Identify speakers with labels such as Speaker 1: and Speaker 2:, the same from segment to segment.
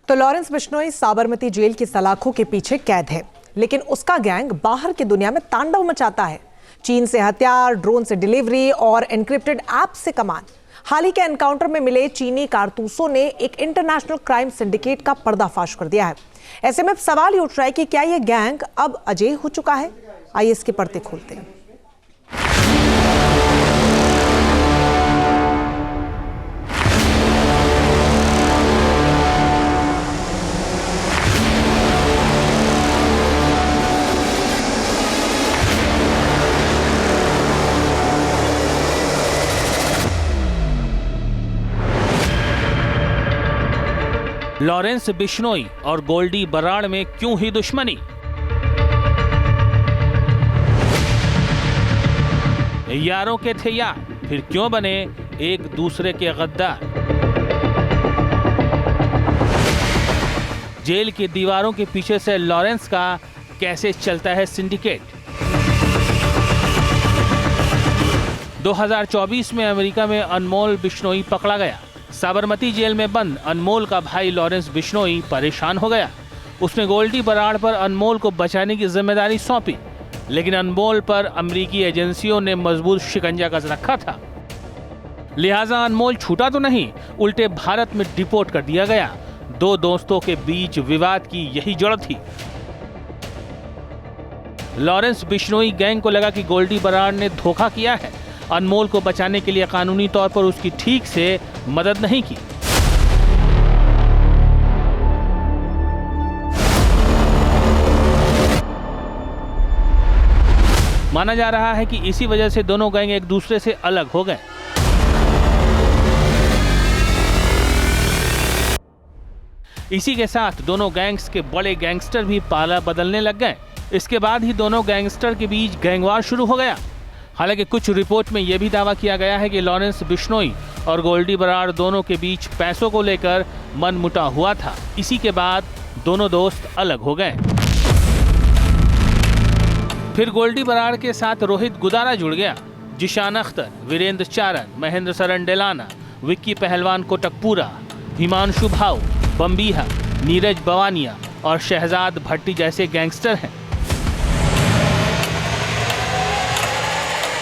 Speaker 1: तो Lawrence Bishnoi Sabarmati jail की सलाखों के पीछे कैद है, लेकिन उसका गैंग बाहर की दुनिया में तांडव मचाता है। चीन से हथियार, ड्रोन से डिलीवरी और एन्क्रिप्टेड ऐप से कमान। हाल ही के एनकाउंटर में मिले चीनी कारतूसों ने एक इंटरनेशनल क्राइम सिंडिकेट का पर्दाफाश कर दिया है। ऐसे में सवाल ये उठ रहा है कि क्या यह गैंग अब अजेय हो चुका है? आइए इसके पर्दे खोलते हैं।
Speaker 2: लॉरेंस बिश्नोई और गोल्डी बराड़ में क्यों ही दुश्मनी? यारों के थे यार, फिर क्यों बने एक दूसरे के गद्दार? जेल की दीवारों के पीछे से लॉरेंस का कैसे चलता है सिंडिकेट? 2024 में अमेरिका में अनमोल बिश्नोई पकड़ा गया। साबरमती जेल में बंद अनमोल का भाई लॉरेंस बिश्नोई परेशान हो गया। उसने गोल्डी बराड़ पर अनमोल को बचाने की जिम्मेदारी सौंपी, लेकिन अनमोल पर अमेरिकी एजेंसियों ने मजबूत शिकंजा कस रखा था। लिहाजा अनमोल छूटा तो नहीं, उल्टे भारत में डिपोर्ट कर दिया गया। दो दोस्तों के बीच विवाद की यही जड़ थी। लॉरेंस बिश्नोई गैंग को लगा कि गोल्डी बराड़ ने धोखा किया है, अनमोल को बचाने के लिए कानूनी तौर पर उसकी ठीक से मदद नहीं की। माना जा रहा है कि इसी वजह से दोनों गैंग एक दूसरे से अलग हो गए। इसी के साथ दोनों गैंग्स के बड़े गैंगस्टर भी पाला बदलने लग गए। इसके बाद ही दोनों गैंगस्टर के बीच गैंगवार शुरू हो गया। हालांकि कुछ रिपोर्ट में यह भी दावा किया गया है कि लॉरेंस बिश्नोई और गोल्डी बराड़ दोनों के बीच पैसों को लेकर मनमुटाव हुआ था। इसी के बाद दोनों दोस्त अलग हो गए। फिर गोल्डी बराड़ के साथ रोहित गुदारा जुड़ गया। जिशान अख्तर, वीरेंद्र चारण, महेंद्र सरन डेलाना, विक्की पहलवान कोटकपुरा, हिमांशु भाऊ, बम्बीहा, नीरज बवानिया और शहजाद भट्टी जैसे गैंगस्टर हैं।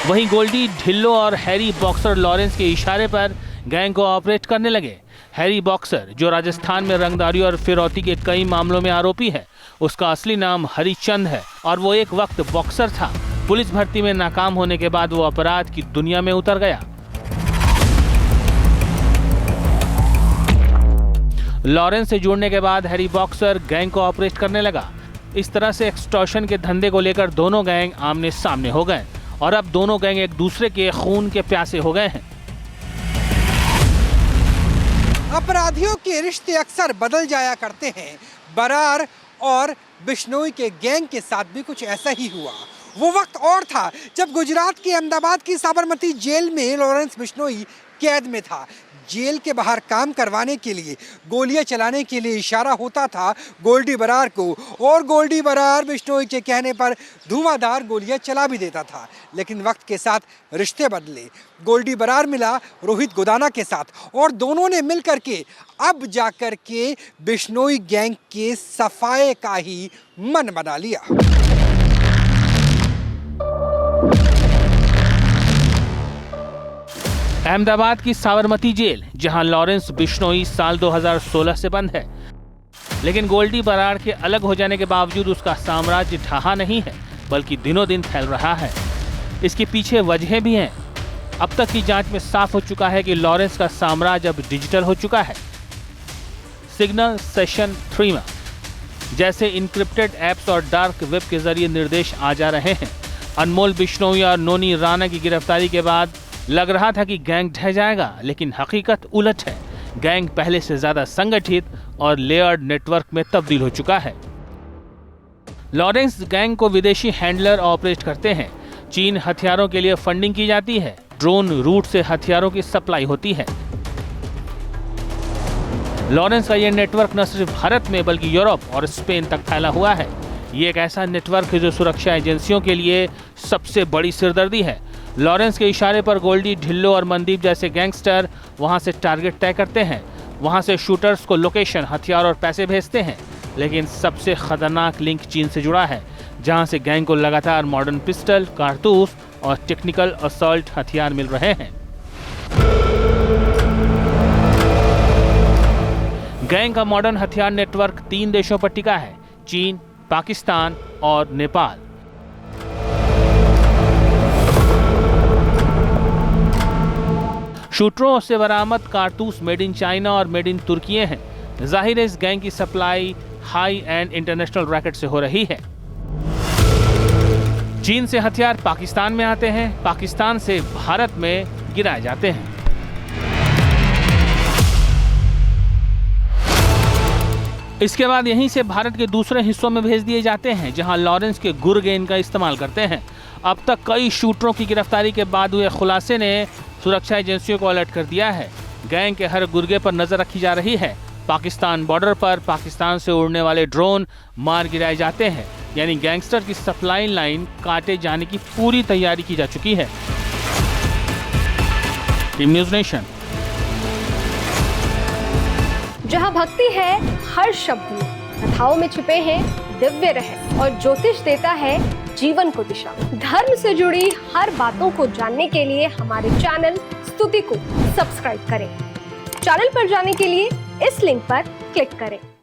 Speaker 2: वहीं गोल्डी, ढिल्लो और हैरी बॉक्सर लॉरेंस के इशारे पर गैंग को ऑपरेट करने लगे। हैरी बॉक्सर, जो राजस्थान में रंगदारी और फिरौती के कई मामलों में आरोपी है, उसका असली नाम हरिचंद है और वो एक वक्त बॉक्सर था। पुलिस भर्ती में नाकाम होने के बाद वो अपराध की दुनिया में उतर गया। लॉरेंस से जुड़ने के बाद हैरी बॉक्सर गैंग को ऑपरेट करने लगा। इस तरह से एक्सटॉर्शन के धंधे को लेकर दोनों गैंग आमने सामने हो गए और अब दोनों गैंग एक दूसरे के खून के प्यासे हो गए हैं।
Speaker 3: अपराधियों के रिश्ते अक्सर बदल जाया करते हैं। बराड़ और बिश्नोई के गैंग के साथ भी कुछ ऐसा ही हुआ। वो वक्त और था जब गुजरात के अहमदाबाद की साबरमती जेल में लॉरेंस बिश्नोई कैद में था। जेल के बाहर काम करवाने के लिए, गोलियां चलाने के लिए इशारा होता था गोल्डी बराड़ को, और गोल्डी बराड़ बिश्नोई के कहने पर धुआंधार गोलियां चला भी देता था। लेकिन वक्त के साथ रिश्ते बदले। गोल्डी बराड़ मिला रोहित गुदाना के साथ और दोनों ने मिलकर के अब जाकर के बिश्नोई गैंग के सफाए का ही मन बना लिया।
Speaker 2: अहमदाबाद की साबरमती जेल, जहां लॉरेंस बिश्नोई साल 2016 से बंद है, लेकिन गोल्डी बराड़ के अलग हो जाने के बावजूद उसका साम्राज्य ढहा नहीं है, बल्कि दिनों दिन फैल रहा है। इसके पीछे वजहें भी हैं। अब तक की जांच में साफ हो चुका है कि लॉरेंस का साम्राज्य अब डिजिटल हो चुका है। सिग्नल, सेशन, थ्रीमा जैसे इनक्रिप्टेड ऐप्स और डार्क वेब के जरिए निर्देश आ जा रहे हैं। अनमोल बिश्नोई और नोनी राणा की गिरफ्तारी के बाद लग रहा था कि गैंग ढह जाएगा, लेकिन हकीकत उलट है। गैंग पहले से ज्यादा संगठित और लेयर्ड नेटवर्क में तब्दील हो चुका है। लॉरेंस गैंग को विदेशी हैंडलर ऑपरेट करते हैं। चीन हथियारों के लिए फंडिंग की जाती है। ड्रोन रूट से हथियारों की सप्लाई होती है। लॉरेंस का यह नेटवर्क न सिर्फ भारत में बल्कि यूरोप और स्पेन तक फैला हुआ है। ये एक ऐसा नेटवर्क है जो सुरक्षा एजेंसियों के लिए सबसे बड़ी सिरदर्दी है। लॉरेंस के इशारे पर गोल्डी, ढिल्लो और मनदीप जैसे गैंगस्टर वहां से टारगेट तय करते हैं। वहां से शूटर्स को लोकेशन, हथियार और पैसे भेजते हैं। लेकिन सबसे खतरनाक लिंक चीन से जुड़ा है, जहां से गैंग को लगातार मॉडर्न पिस्टल, कारतूस और टेक्निकल असॉल्ट हथियार मिल रहे हैं। गैंग का मॉडर्न हथियार नेटवर्क 3 देशों पर टिका है, चीन, पाकिस्तान और नेपाल। शूटरों से बरामद कारतूस मेड इन चाइना और मेड इन तुर्की हैं। जाहिर है इस गैंग की supply high and international racket से हो रही है। चीन से हथियार पाकिस्तान में आते हैं, पाकिस्तान से भारत में गिराए जाते हैं। इसके बाद यहीं से भारत के दूसरे हिस्सों में भेज दिए जाते हैं, जहां लॉरेंस के गुर गेंद का इस्तेमाल करते हैं। अब तक कई शूटरों की गिरफ्तारी के बाद हुए खुलासे ने सुरक्षा एजेंसियों को अलर्ट कर दिया है। गैंग के हर गुर्गे पर नजर रखी जा रही है। पाकिस्तान बॉर्डर पर पाकिस्तान से उड़ने वाले ड्रोन मार गिराए जाते हैं, यानी गैंगस्टर की सप्लाई लाइन काटे जाने की पूरी तैयारी की जा चुकी है। Team news nation.
Speaker 4: जहां भक्ति है हर शब्द में, कथाओं में छुपे हैं दिव्य रहस्य और ज्योतिष देता है जीवन को दिशा। धर्म से जुड़ी हर बातों को जानने के लिए हमारे चैनल स्तुति को सब्सक्राइब करें। चैनल पर जाने के लिए इस लिंक पर क्लिक करें।